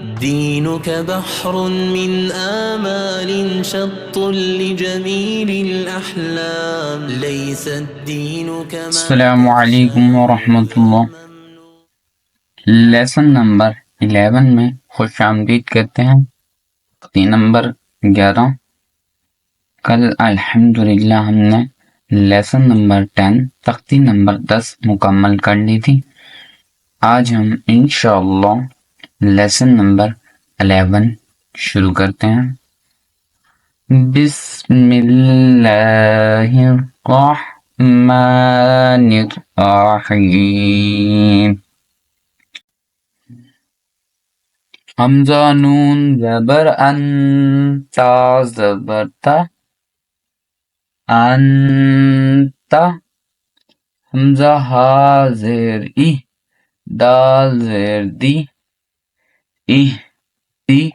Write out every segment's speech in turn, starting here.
دينك بحر من آمال شط لجميل الأحلام ليس الدين كما السلام علیکم ورحمۃ اللہ۔ لیسن نمبر 11 میں خوش آمدید کرتے ہیں۔ تختی نمبر 11۔ کل الحمدللہ ہم نے لیسن نمبر 10 تختی نمبر 10 مکمل کر لی تھی۔ آج ہم انشاءاللہ لیسن نمبر 11 شروع کرتے ہیں۔ بسم اللہ الرحمن الرحیم۔ حمزہ نون زبر ان، تا زبر تا، انتا۔ حمزہ ہا زیر ای، دال زیر دی، اہدی۔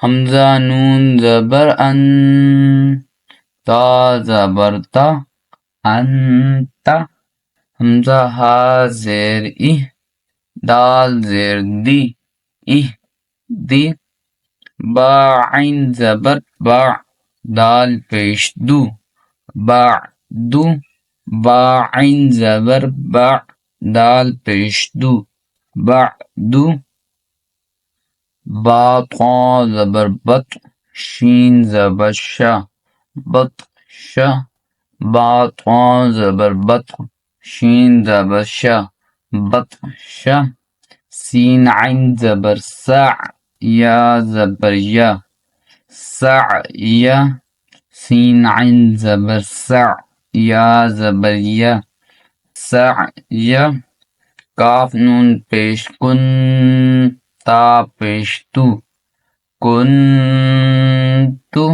حمزہ نون زبر ان، تا زبر تا، انتا۔ حمزہ ہا زیر ای، دال زیر دی، اہدی۔ با عین زبر با، دال پیش دو، بعدو۔ با عین زبر با، دال پیش دو، بعدو۔ با طا زبر بط، شین زبر شا، بطشا۔ با طا زبر بط، شین زبر شا، بطشا۔ سین عین زبر سع، یا زبر یا، سعیا۔ سین عین زبر سع، یا زبر یا، سعیا۔ کاف نون پیش کن، تا پیش تو، کنتو۔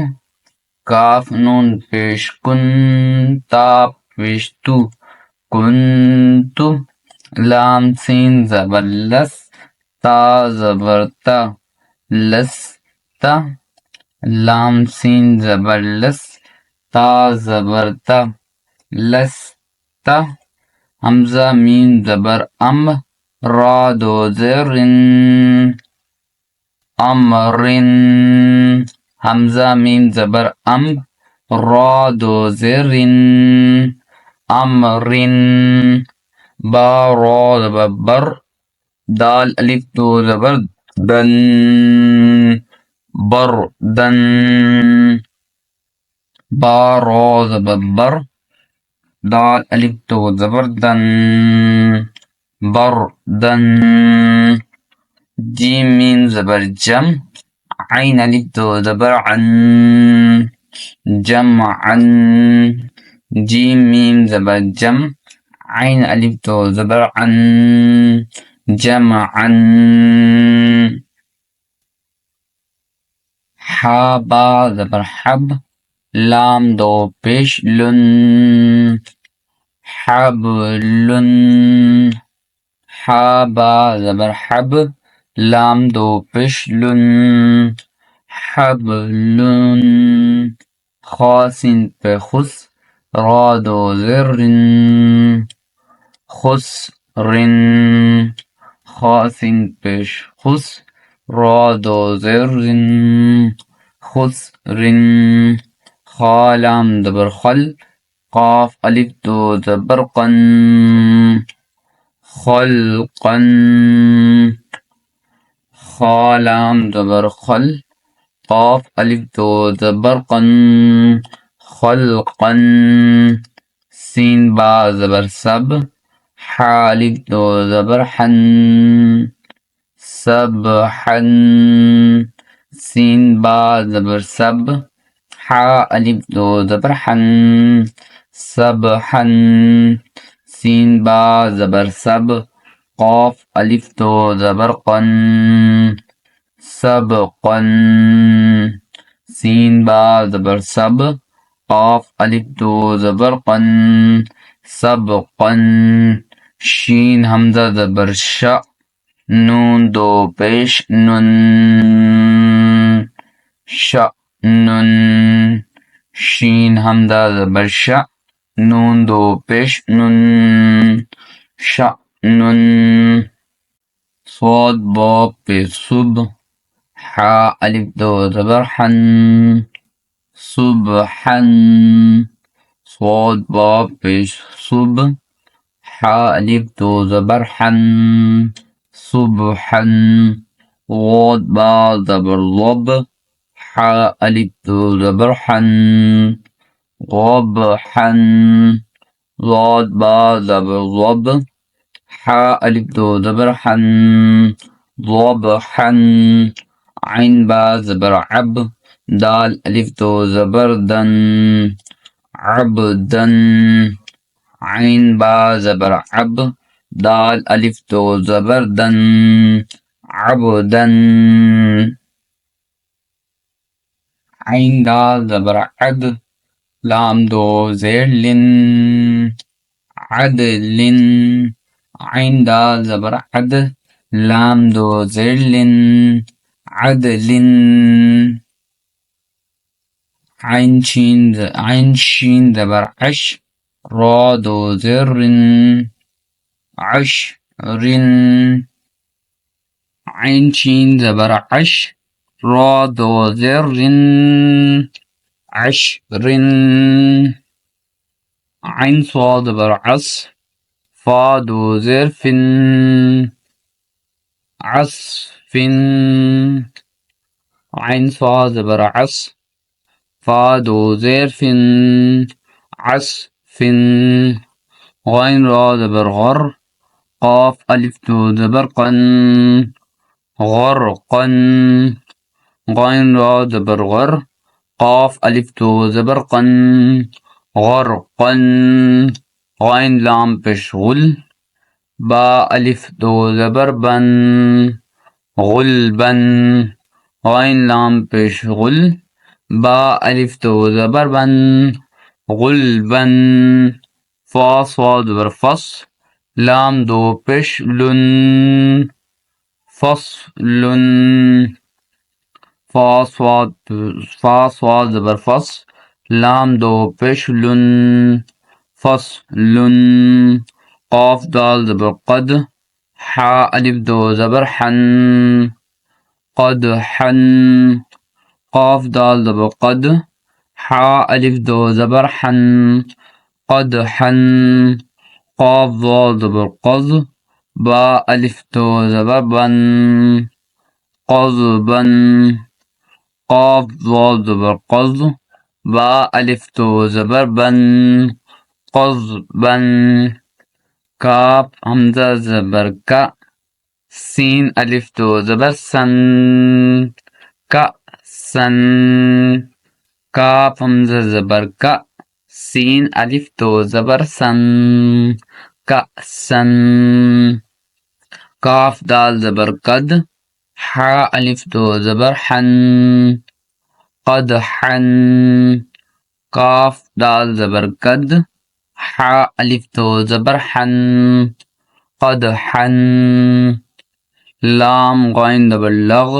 کاف نون پیش کن، تا پیش تو، کنتو۔ لام سین زبر لس، تا زبر تا، لستا۔ لام سین زبر لس، تا زبر تا، لستا۔ حمزہ میم زبر ام، را دو زرن، امرن۔ حمزہ میم زبر ام، را دو زرن، امرن۔ با را زبر بر، دال الف دو زبر دن، بردن۔ با را زبر بر، دال الف دو زبر دن، بردن۔ جیم میم زبر جم، عین الف دو زبر عن، جمعا۔ جیم میم زبر جم، عین الف دو زبر عن، جمعا۔ حا با زبر حب، لام دو پیش لن، حبلن۔ حا با زبر حب، لام دو پیش لن، حبلن۔ خا سین پہ خس، را دو زرن، خسرن۔ خا سین پیش خس، را دو زرن، خسرن۔ خا لام زبر خل، قاف الف دو زبر قن، خلقا۔ خا لام زبر خل، قاف الف دو زبر قن، خلقا۔ سین با زبر سب، حا الف دو زبر حن، سبحا۔ سین با زبر سب، حا الف دو زبر حن، سبحا۔ سین با زبر سب، قاف الف دو زبر قن، سبقا۔ سین با زبر سب، قاف الف دو زبر قن، سبقا۔ شین حمزہ زبر شا، نون دو پیش نن، شأنن۔ شین حمزہ زبر شا، نون دو پیش نن، شأنن۔ صاد با پیش صبح حا الف دو زبر حن صبحن صاد با پیش صبح حا الف دو زبر حن صبحن غاد با زبر ضب حا الف دو زبر حن غبحن ضاد با زبر ضب حا الف دو زبر حن ضبحن عين با زبر عب دال الف دو زبر دن عبدن عين با زبر عب دال الف دو زبر دن عبدن عين دال زبر عد لام دو زیر لن عدل عين دال زبر عد لام دو زیر لن عدل عين شين زبر عش را دو زر عشر عين شين زبر عش را دو زر عشر عين صاد زبر عص فا دو زرف عصف عين صاد زبر عص فا دو زرف عصف غين را زبر غر قاف ألف دو زبر قن غرقا غين را زبر غر قاف ألف دو زبر قن غرقا غين لام بشغل با ألف دو زبر بن غلبا غين لام بشغل با ألف دو زبر بن غلبا فا صاد زبر فص لام دو پیش لن فصل فا صاد زبر فص لام دو پیش لن فصل قاف دال زبر قد حا الف دو زبر حن قد حن قاف دال زبر قد حا الف دو زبر حن قد حن قاف ضاد زبر قض با الف دو زبر بن قضبا قاف ضاد زبر قض با الف دو زبر بن قضبا کاف حمزہ زبر کا سین الف دو زبر سن کأسن کاف حمزہ زبر کا سین الف دو زبر سن کأسن کاف دال زبر قد حا الف دو زبر حن قدحن کاف دال زبر قد حا الف دو زبر حن قدحن لام غين زبر لغ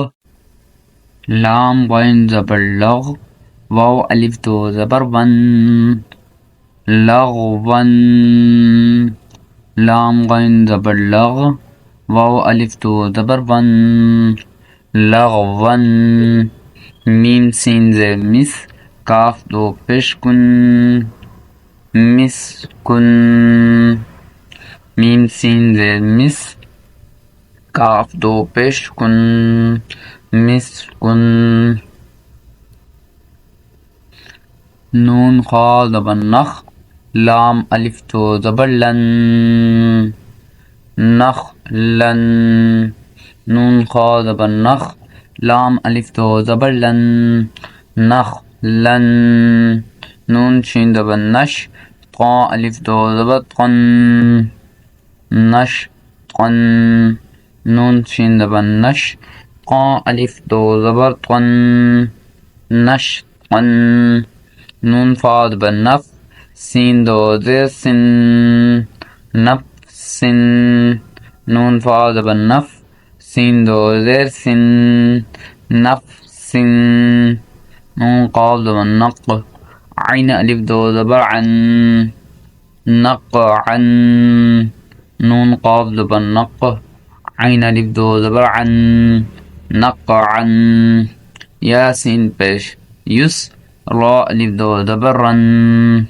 لام غين زبر لغ واو الف دو زبر ون لغون لام غين زبر لغ واو الف دو زبر ون لغون میم سین زیر مس کاف دو پیش کن مسکن میم سین زیر مس کاف دو پیش کن مسکن نون خا زبر نخ لام الف دو زبر لن نخلن نون خا زبر نخ لام الف دو زبر لن نخلن نون شین زبر نش طا الف دو زبر طن نش طن نون شین زبر نش طا الف دو زبر طن نش طن نون فا زبر نف سین دو زیر سن نفس نون فا زبر نف سین دو زیر سن نفس نون قاف زبر نق عين ألف دو زبر عن نقعا نون قاف زبر نق عین الف دو زبر عن نقعا یا سین پیش یس را الف دو زبر رن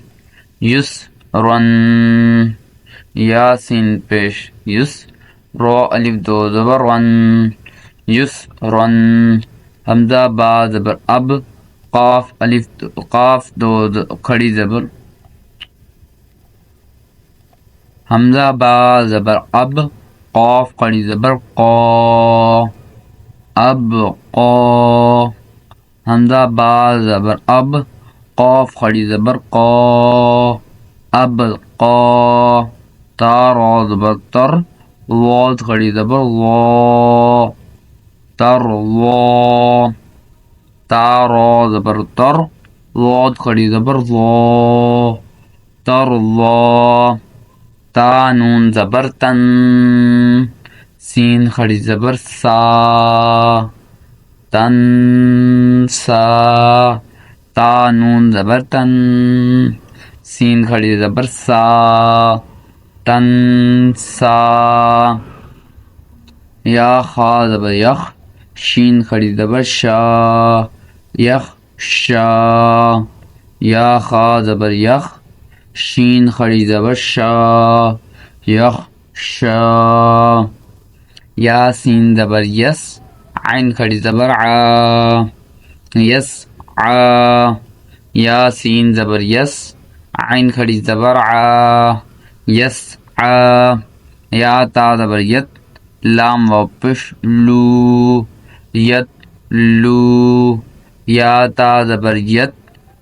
یس رن یا سین پیش یس را الف دو زبر رن یس رن حمزہ با زبر اب قاف الف قاف دو کھڑی زبر حمزہ با زبر اب قاف کھڑی زبر قا اب قا حمزہ با زبر اب قاف کھڑی زبر قا اب قا تا را زبر تر واض کھڑی زبر وا تر وا تا را زبر تر واض کھڑی زبر وا تر وا تا نون زبر تن سین کھڑی زبر سا تن سا تا نون زبر تن سین کھڑی زبر سا تن سا یا خا زبر یخ شین کھڑی زبر شا یخ شا یا خا زبر یخ شین کھڑی زبر شا یخ شا یا سین زبر یس عین کھڑی زبر عا یس عا یا سین زبر یس عین کھڑی زبر عا یس عا یا تا زبر یت لام و پش لو یت لو یا تا زبر یت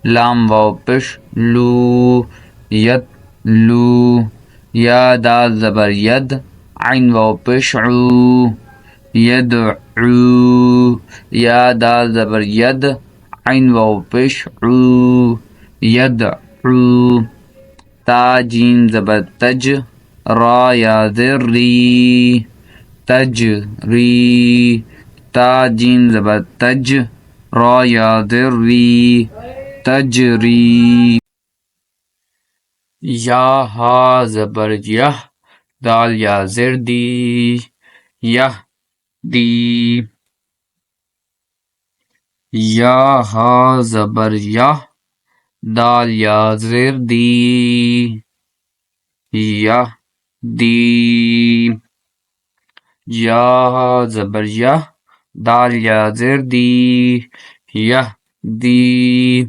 لام و پش لو یت لو یا دال زبر ید عین و پش عو یدعو یا دال زبر ید عین و پش عو یدعو تا جیم زبر تج را یا زر ری تج ری تا جیم زبر تج را یا زر ری تجری یا ہا زبر یہ دال یا زر دی یہ دی یا ہا زبر یہ دال یا زر دی یہ دی یا ہا زبر یہ دال یا زر دی یہ دی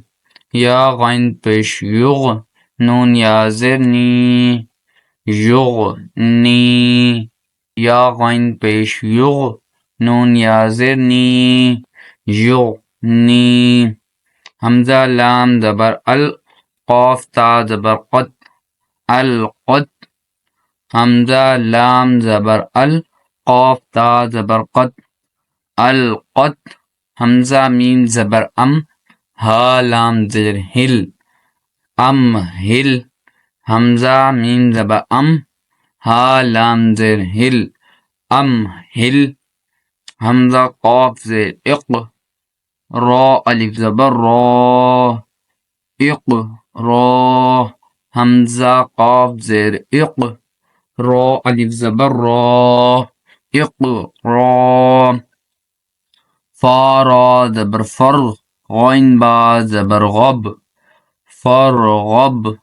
یا غین پیش یغ نون یا زر نی یغ نی یا غین پیش یغ نون یا زر نی یغ نی حمزہ لام زبر ال قاف تا زبر قط القط حمزہ لام زبر ال قاف تا زبر قط القط حمزہ میم زبر ام ہا لام زر ہل ام ہل حمزہ میم زبر ام ہا لام زر ہل ام ہل حمزہ قاف زر اق را الف زبر را اق را حمزہ قاف زر اق را الف زبر را اق را فا را زبر فر غین با زبر غب فرغب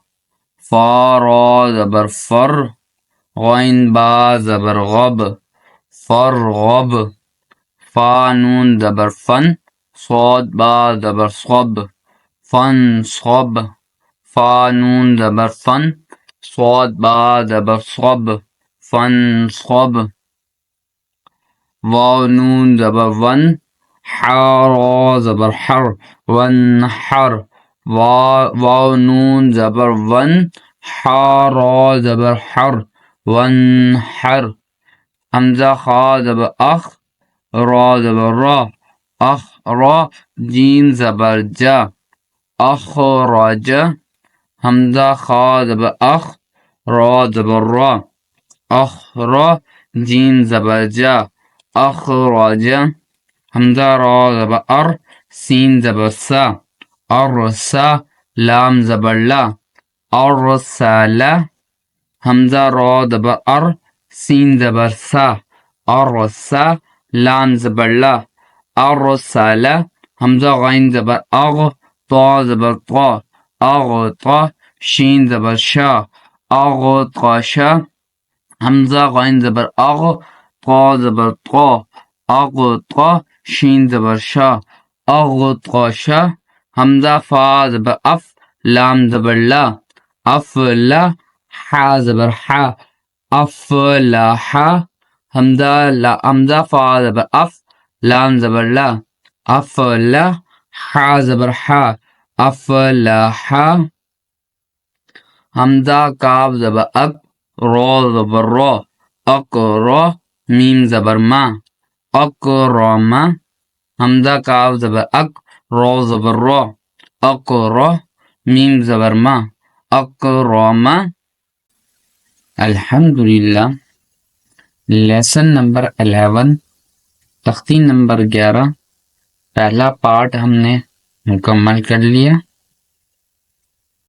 فا را زبر فر غین با زبر غب فرغب فا نون زبر فن صاد با زبر صب فن صب فا نون زبر فن صاد با زبر صب فن صب واو نون زبر ون حا زبر حر ون حر واو نون زبر ون حا زبر حر ون حر حمزہ خا زبر اخ را زبر را اخ را جیم زبر جا اخرج حمزہ خا زبر اخ را زبر را اخ را جیم زبر جا اخرج حمزہ را زبر ار سین زبر سا ارسا لام زبر لا ارسلا حمزہ را زبر ار سین زبر سا ارسا لام زبر لا ارسل حمزہ غین زبر اغ طا زبر طا اغطا شین زبر شا اغطاشا حمزہ غین زبر اغ طا زبر طا اغطا شین زبر شا اغطاشا حمزہ فا زبر اف لام زبر لا افلا حا زبر حا افلاحا حمزہ فا زبر اف لام زبر لا افلا حا زبر حا افلاحا حمزہ کاف زبر اک را زبر را اقرا میم زبر ما اکرما حمزہ کاف زبر اک را زبر را اقرا میم زبر ما اکرما الحمدللہ لیسن نمبر 11 تختی نمبر 11 پہلا پارٹ ہم نے مکمل کر لیا